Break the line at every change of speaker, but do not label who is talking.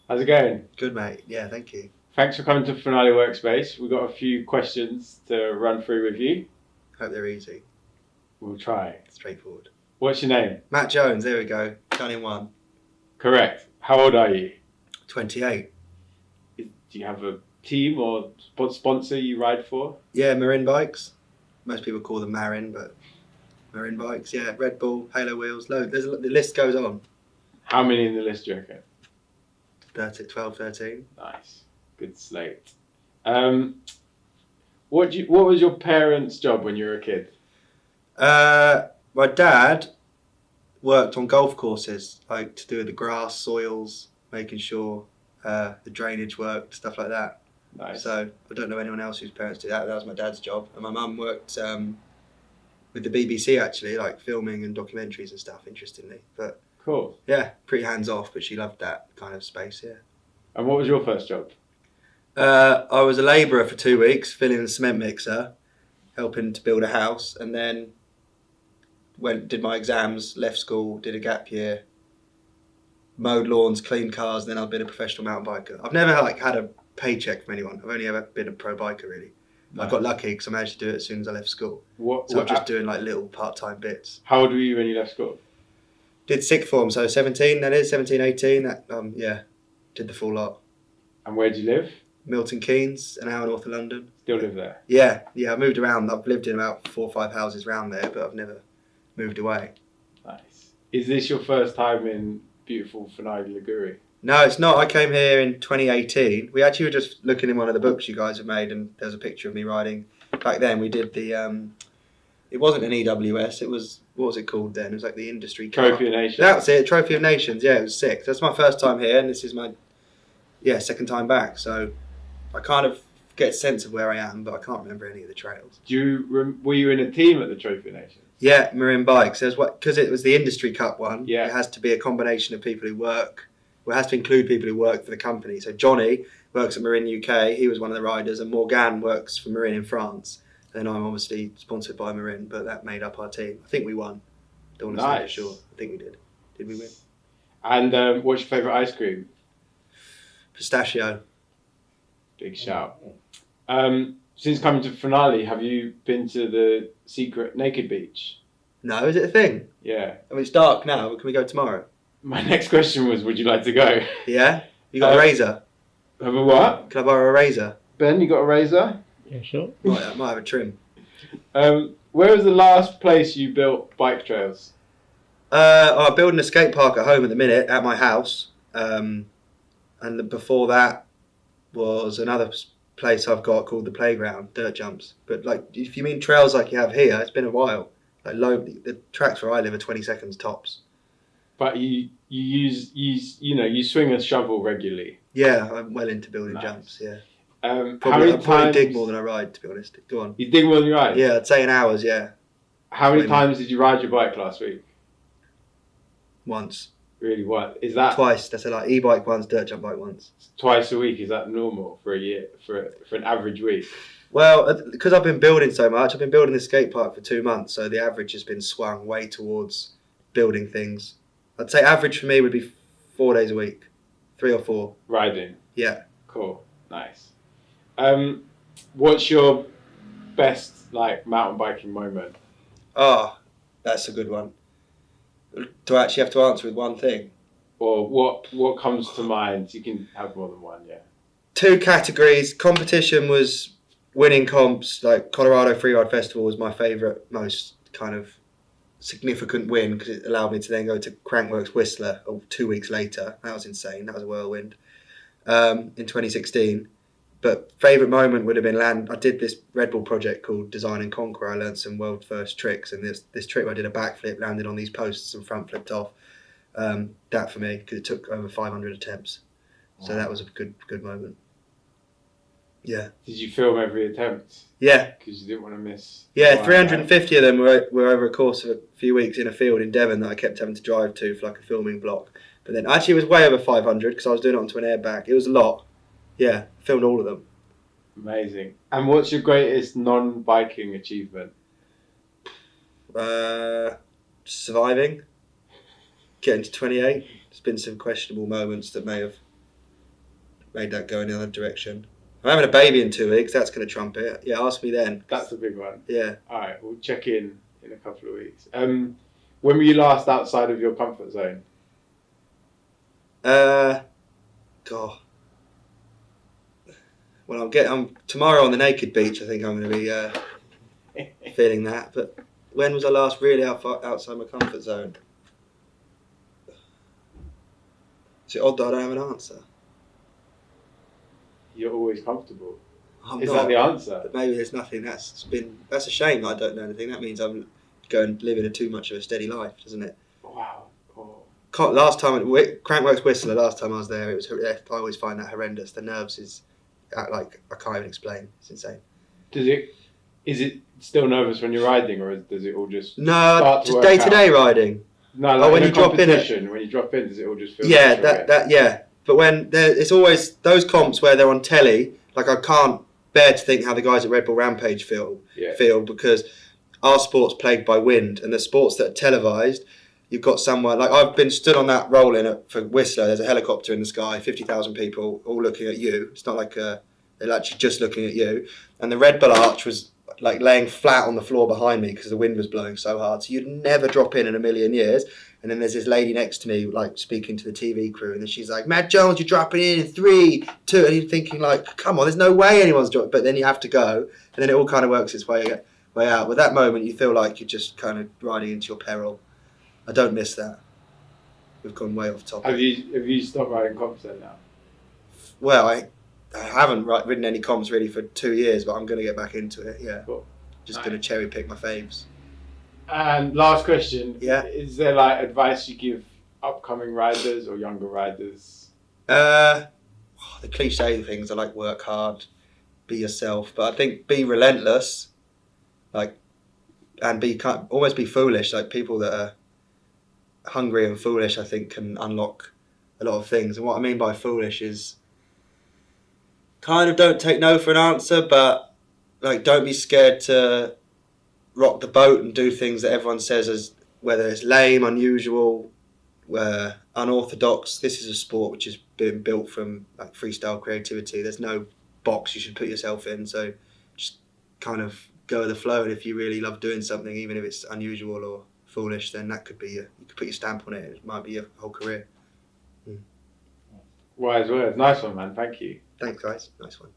How's it going?
Good, mate. Yeah, thank you.
Thanks for coming to Finale Workspace. We've got a few questions to run through with you.
Hope they're easy.
We'll try.
Straightforward.
What's your name?
Matt Jones, there we go. Done in one.
Correct. How old are you?
28.
Do you have a team or sponsor you ride for?
Yeah, Marin bikes. Most people call them Marin, but Marin bikes. Yeah, Red Bull, Halo wheels. Load. The list goes on.
How many in the list do you reckon?
12, 13.
Nice. Good slate. What was your parents' job when you were a kid?
My dad worked on golf courses, like to do with the grass, soils, making sure the drainage worked, stuff like that.
Nice.
So I don't know anyone else whose parents do that. That was my dad's job. And my mum worked with the BBC, actually, like filming and documentaries and stuff, interestingly. But
Cool.
yeah, pretty hands off, but she loved that kind of space, yeah.
And what was your first job?
I was a labourer for 2 weeks, filling a cement mixer, helping to build a house, and then did my exams, left school, did a gap year, mowed lawns, cleaned cars, and then I've been a professional mountain biker. I've never had a paycheck from anyone. I've only ever been a pro biker, really.
Nice.
I got lucky because I managed to do it as soon as I left school.
So
I'm just doing like little part-time bits.
How old were you when you left school?
Did sixth form, so 17, that is, 17, 18. Did the full lot.
And where do you live?
Milton Keynes, an hour north of London.
Still live there?
Yeah, I moved around. I've lived in about 4 or 5 houses around there, but I've never moved away.
Nice. Is this your first time in beautiful Finale Ligure?
No, it's not. I came here in 2018. We actually were just looking in one of the books you guys have made, and there's a picture of me riding. Back then, we did the. It wasn't an EWS. It was, what was it called then? It was like the industry
Trophy of Nations.
That's it. Trophy of Nations. Yeah, it was sick. That's my first time here, and this is my second time back. So I kind of get a sense of where I am, but I can't remember any of the trails.
Were you in a team at the Trophy of Nations?
Yeah, Marin Bikes. Because it was the Industry Cup one.
Yeah.
It has to be a combination of people who work. Well, it has to include people who work for the company. So Johnny works at Marin UK. He was one of the riders, and Morgan works for Marin in France. And I'm obviously sponsored by Marin, but that made up our team. I think we won. Don't want to say for sure. I think we did. Did we win?
And what's your favourite ice cream?
Pistachio.
Big shout. Since coming to Finale, have you been to the secret naked beach?
No, is it a thing?
Yeah.
I mean, it's dark now, but can we go tomorrow?
My next question was, would you like to go?
Yeah? You got a razor?
Have a what?
Can I borrow a razor?
Ben, you got a razor?
Yeah, sure.
Might have a trim.
Where was the last place you built bike trails?
I'm building a skate park at home at the minute, at my house. And before that was another place I've got called the Playground, dirt jumps. But like, if you mean trails like you have here, it's been a while. Like the tracks where I live are 20 seconds tops.
But you swing a shovel regularly.
Yeah, I'm well into building
Nice.
jumps. Yeah,
How
probably
many times
dig more than I ride, to be honest. Go on.
You dig more than you ride?
Yeah, I'd say in hours. Yeah,
How many
Way
times did you ride your bike last week?
once,
Really, what is that?
twice. That's like e-bike once, dirt jump bike once.
Twice a week? Is that normal for a year for an average week?
Well, because I've been building so much, I've been building this skate park for 2 months, so the average has been swung way towards building things. I'd say average for me would be 4 days a week, 3 or 4.
Riding.
Yeah.
Cool. Nice. What's your best mountain biking moment?
Oh, that's a good one. Do I actually have to answer with one thing?
Or what comes to mind? You can have more than one, yeah.
2 categories. Competition was winning comps, like Colorado Freeride Festival was my favourite, most kind of significant win because it allowed me to then go to Crankworx Whistler 2 weeks later. That was insane. That was a whirlwind in 2016. But favourite moment would have been I did this Red Bull project called Design and Conquer. I learned some world first tricks, and this trick where I did a backflip, landed on these posts and front flipped off. That for me, because it took over 500 attempts.
Wow.
So that was a good moment. Yeah.
Did you film every attempt?
Yeah.
Because you didn't want to miss.
Yeah, 350 of them were over a course of a few weeks in a field in Devon that I kept having to drive to for like a filming block. But then actually it was way over 500 because I was doing it onto an airbag. It was a lot. Yeah, filmed all of them.
Amazing. And what's your greatest non-biking achievement?
Surviving. Getting to 28. There's been some questionable moments that may have made that go in the other direction. I'm having a baby in 2 weeks. That's going to trump it. Yeah, ask me then.
That's a big one.
Yeah.
All right, we'll check in a couple of weeks. When were you last outside of your comfort zone?
God. Well, I'm tomorrow on the naked beach. I think I'm going to be feeling that. But when was I last really outside my comfort zone? Is it odd that I don't have an answer?
You're always comfortable.
I'm
Is
not,
that the answer?
But maybe there's nothing. That's a shame that I don't know anything. That means I'm going living too much of a steady life, doesn't it?
Wow. Oh.
Last time at Crankworks Whistler, last time I was there, it was. I always find that horrendous. The nerves is like I can't even explain. It's insane.
Is it still nervous when you're riding, or does it all just
just day to day riding?
No, like
when you drop in
when you drop in, does it all just feel?
Yeah, yeah. But when it's always those comps where they're on telly, like I can't bear to think how the guys at Red Bull Rampage feel because our sport's plagued by wind, and the sports that are televised, you've got somewhere like I've been stood on that rolling for Whistler. There's a helicopter in the sky, 50,000 people all looking at you. It's not like they're actually just looking at you. And the Red Bull Arch was like laying flat on the floor behind me because the wind was blowing so hard. So you'd never drop in a million years. And then there's this lady next to me, like speaking to the TV crew, and then she's like, "Matt Jones, you're dropping in 3, 2," and you're thinking like, "Come on, there's no way anyone's dropping." But then you have to go, and then it all kind of works its way out. But that moment, you feel like you're just kind of riding into your peril. I don't miss that. We've gone way off topic.
Have you stopped riding comps then now?
Well, I haven't ridden any comps really for 2 years, but I'm going to get back into it. Yeah,
cool.
Just going to cherry pick my faves.
And last question.
Yeah.
Is there like advice you give upcoming riders or younger riders?
The cliche things are like work hard, be yourself, but I think be relentless, like, and almost be foolish. Like people that are hungry and foolish, I think, can unlock a lot of things. And what I mean by foolish is kind of don't take no for an answer, but like don't be scared to rock the boat and do things that everyone says as whether it's lame, unusual, unorthodox. This is a sport which has been built from like freestyle creativity. There's no box you should put yourself in, so just kind of go with the flow. And if you really love doing something, even if it's unusual or foolish, then that could be you could put your stamp on it. It might be your whole career.
Wise words. Nice one, man. Thank you.
Thanks, guys. Nice one.